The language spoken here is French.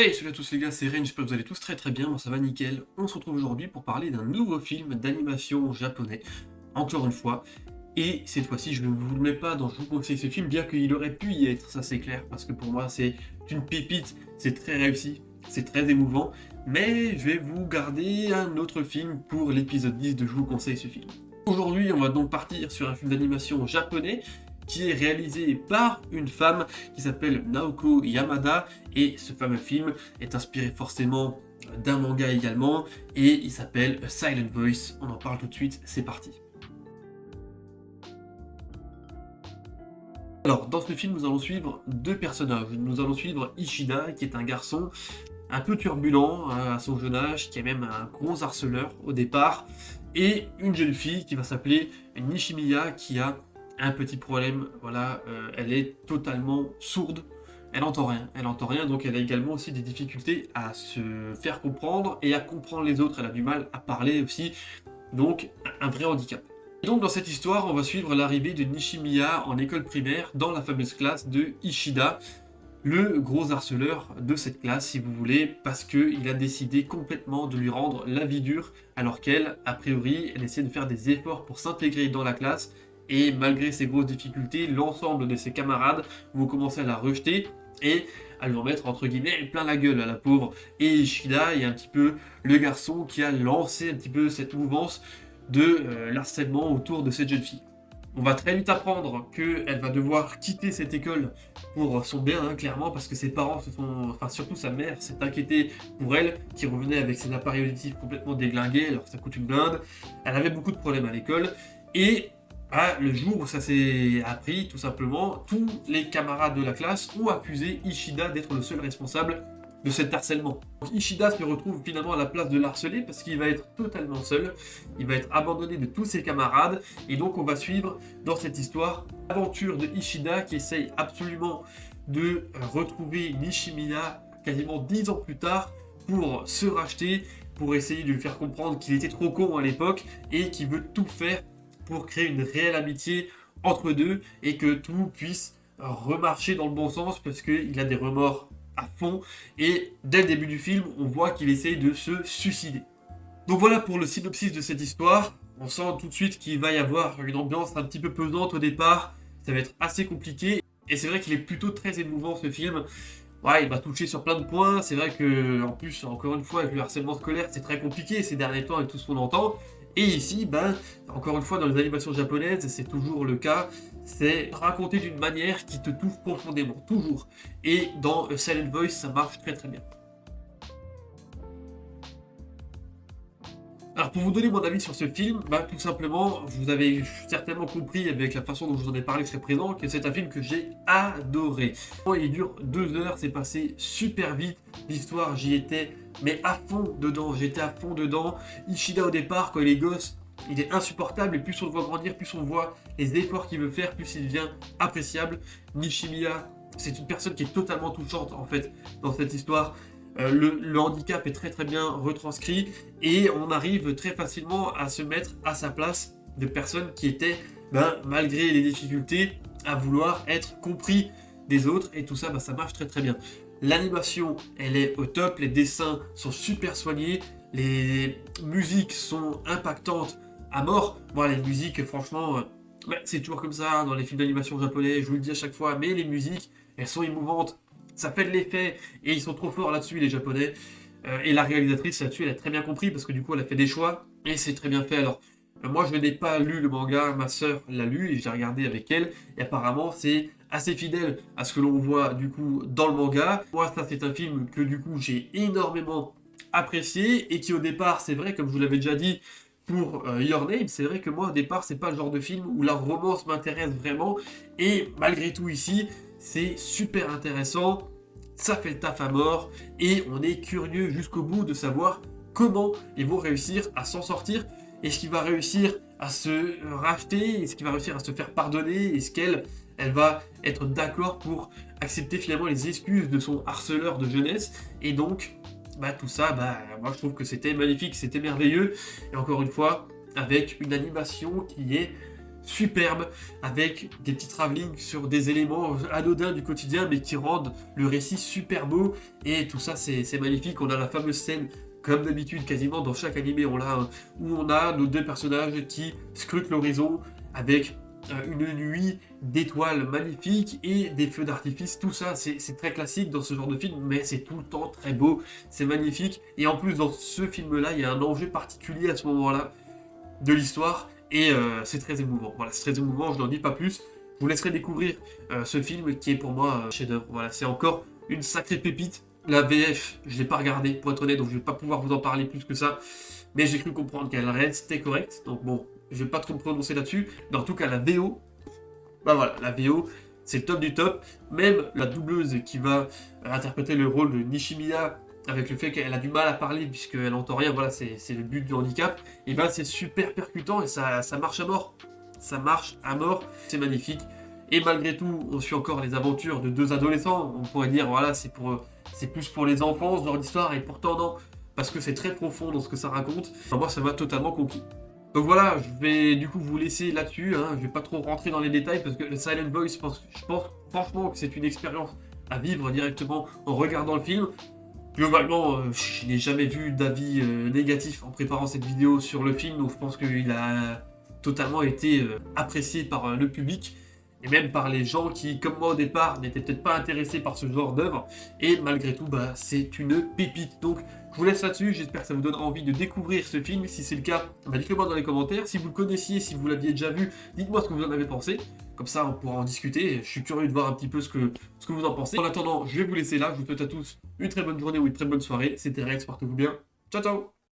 Hey, salut à tous les gars, c'est Ren, j'espère que vous allez tous très très bien, moi ça va nickel. On se retrouve aujourd'hui pour parler d'un nouveau film d'animation japonais, encore une fois. Et cette fois-ci, je ne vous le mets pas dans Je vous conseille ce film, bien qu'il aurait pu y être, ça c'est clair, parce que pour moi c'est une pépite, c'est très réussi, c'est très émouvant. Mais je vais vous garder un autre film pour l'épisode 10 de Je vous conseille ce film. Aujourd'hui, on va donc partir sur un film d'animation japonais qui est réalisé par une femme qui s'appelle Naoko Yamada, et ce fameux film est inspiré forcément d'un manga également, et il s'appelle A Silent Voice. On en parle tout de suite, c'est parti. Alors, dans ce film, nous allons suivre deux personnages. Nous allons suivre Ishida, qui est un garçon un peu turbulent à son jeune âge, qui est même un gros harceleur au départ, et une jeune fille qui va s'appeler Nishimiya, qui a un petit problème, voilà, elle est totalement sourde, elle entend rien, donc elle a également aussi des difficultés à se faire comprendre et à comprendre les autres, elle a du mal à parler aussi, donc un vrai handicap. Et donc dans cette histoire, on va suivre l'arrivée de Nishimiya en école primaire dans la fameuse classe de Ishida, le gros harceleur de cette classe, si vous voulez, parce qu'il a décidé complètement de lui rendre la vie dure, alors qu'elle, a priori, elle essaie de faire des efforts pour s'intégrer dans la classe, et malgré ses grosses difficultés, l'ensemble de ses camarades vont commencer à la rejeter, et à lui en mettre, entre guillemets, plein la gueule à la pauvre. Et Ishida est un petit peu le garçon qui a lancé un petit peu cette mouvance de l'harcèlement autour de cette jeune fille. On va très vite apprendre qu'elle va devoir quitter cette école pour son bien, hein, clairement, parce que ses parents se sont, enfin surtout sa mère, s'est inquiétée pour elle, qui revenait avec ses appareils auditifs complètement déglingués, alors que ça coûte une blinde. Elle avait beaucoup de problèmes à l'école, et le jour où ça s'est appris, tout simplement, tous les camarades de la classe ont accusé Ishida d'être le seul responsable de cet harcèlement. Donc Ishida se retrouve finalement à la place de l'harcelé parce qu'il va être totalement seul, il va être abandonné de tous ses camarades, et donc on va suivre dans cette histoire l'aventure de Ishida qui essaye absolument de retrouver Nishimiya quasiment 10 ans plus tard pour se racheter, pour essayer de lui faire comprendre qu'il était trop con à l'époque et qu'il veut tout faire pour créer une réelle amitié entre deux et que tout puisse remarcher dans le bon sens parce qu'il a des remords à fond, et dès le début du film, on voit qu'il essaye de se suicider. Donc voilà pour le synopsis de cette histoire. On sent tout de suite qu'il va y avoir une ambiance un petit peu pesante au départ, ça va être assez compliqué, et c'est vrai qu'il est plutôt très émouvant ce film. Ouais, il m'a touché sur plein de points, c'est vrai que, en plus, encore une fois, avec le harcèlement scolaire, c'est très compliqué ces derniers temps avec tout ce qu'on entend. Et ici, encore une fois, dans les animations japonaises, c'est toujours le cas, c'est raconté d'une manière qui te touche profondément, toujours. Et dans Silent Voice, ça marche très très bien. Alors pour vous donner mon avis sur ce film, tout simplement, vous avez certainement compris avec la façon dont je vous en ai parlé jusqu'à présent que c'est un film que j'ai adoré. Il dure 2 heures, c'est passé super vite, l'histoire j'y étais mais à fond dedans, j'étais à fond dedans. Ishida au départ, quand il est gosse, il est insupportable, et plus on le voit grandir, plus on voit les efforts qu'il veut faire, plus il devient appréciable. Nishimiya, c'est une personne qui est totalement touchante en fait dans cette histoire. Le handicap est très très bien retranscrit, et on arrive très facilement à se mettre à sa place de personnes qui étaient, malgré les difficultés, à vouloir être compris des autres, et tout ça, ça marche très très bien. L'animation, elle est au top, les dessins sont super soignés, les musiques sont impactantes à mort. Moi, les musiques, franchement, c'est toujours comme ça dans les films d'animation japonais, je vous le dis à chaque fois, mais les musiques, elles sont émouvantes, ça fait de l'effet, et ils sont trop forts là-dessus, les japonais. Et la réalisatrice là-dessus, elle a très bien compris, parce que du coup, elle a fait des choix, et c'est très bien fait. Alors, moi, je n'ai pas lu le manga, ma sœur l'a lu, et j'ai regardé avec elle, et apparemment, c'est assez fidèle à ce que l'on voit, du coup, dans le manga. Moi, ça, c'est un film que, du coup, j'ai énormément apprécié, et qui, au départ, c'est vrai, comme je vous l'avais déjà dit, pour Your Name, c'est vrai que moi, au départ, c'est pas le genre de film où la romance m'intéresse vraiment, et malgré tout, ici, c'est super intéressant, ça fait le taf à mort, et on est curieux jusqu'au bout de savoir comment ils vont réussir à s'en sortir. Est-ce qu'il va réussir à se racheter? Est-ce qu'il va réussir à se faire pardonner? Est-ce qu'elle va être d'accord pour accepter finalement les excuses de son harceleur de jeunesse? Et donc, tout ça, moi je trouve que c'était magnifique, c'était merveilleux. Et encore une fois, avec une animation qui est superbe, avec des petits travelling sur des éléments anodins du quotidien, mais qui rendent le récit super beau, et tout ça c'est magnifique. On a la fameuse scène, comme d'habitude, quasiment dans chaque animé, où on a nos deux personnages qui scrutent l'horizon avec une nuit d'étoiles magnifiques et des feux d'artifice. Tout ça, c'est très classique dans ce genre de film, mais c'est tout le temps très beau, c'est magnifique. Et en plus, dans ce film-là, il y a un enjeu particulier à ce moment-là de l'histoire, et c'est très émouvant. Voilà, c'est très émouvant, je n'en dis pas plus. Je vous laisserai découvrir ce film qui est pour moi un chef-d'œuvre. Voilà, c'est encore une sacrée pépite. La VF, je l'ai pas regardée, pour être honnête, donc je vais pas pouvoir vous en parler plus que ça. Mais j'ai cru comprendre qu'elle restait correcte, donc bon, je vais pas trop me prononcer là-dessus. Mais en tout cas, la VO, bah voilà, la VO, c'est le top du top. Même la doubleuse qui va interpréter le rôle de Nishimiya, avec le fait qu'elle a du mal à parler puisqu'elle n'entend rien, voilà, c'est le but du handicap, et ben c'est super percutant et ça marche à mort. Ça marche à mort, c'est magnifique. Et malgré tout, on suit encore les aventures de deux adolescents. On pourrait dire, voilà, c'est plus pour les enfants, ce genre d'histoire, et pourtant non, parce que c'est très profond dans ce que ça raconte. Enfin, moi, ça m'a totalement conquis. Donc voilà, je vais du coup vous laisser là-dessus, hein. Je vais pas trop rentrer dans les détails, parce que le Silent Voice, je pense franchement que c'est une expérience à vivre directement en regardant le film. Globalement, je n'ai jamais vu d'avis négatif en préparant cette vidéo sur le film, donc je pense qu'il a totalement été apprécié par le public, et même par les gens qui, comme moi au départ, n'étaient peut-être pas intéressés par ce genre d'œuvre, et malgré tout, bah, c'est une pépite. Donc je vous laisse là-dessus, j'espère que ça vous donnera envie de découvrir ce film. Si c'est le cas, bah, dites-le moi dans les commentaires. Si vous le connaissiez, si vous l'aviez déjà vu, dites-moi ce que vous en avez pensé. Comme ça, on pourra en discuter. Je suis curieux de voir un petit peu ce que vous en pensez. En attendant, je vais vous laisser là. Je vous souhaite à tous une très bonne journée ou une très bonne soirée. C'était Rex, portez-vous bien. Ciao, ciao!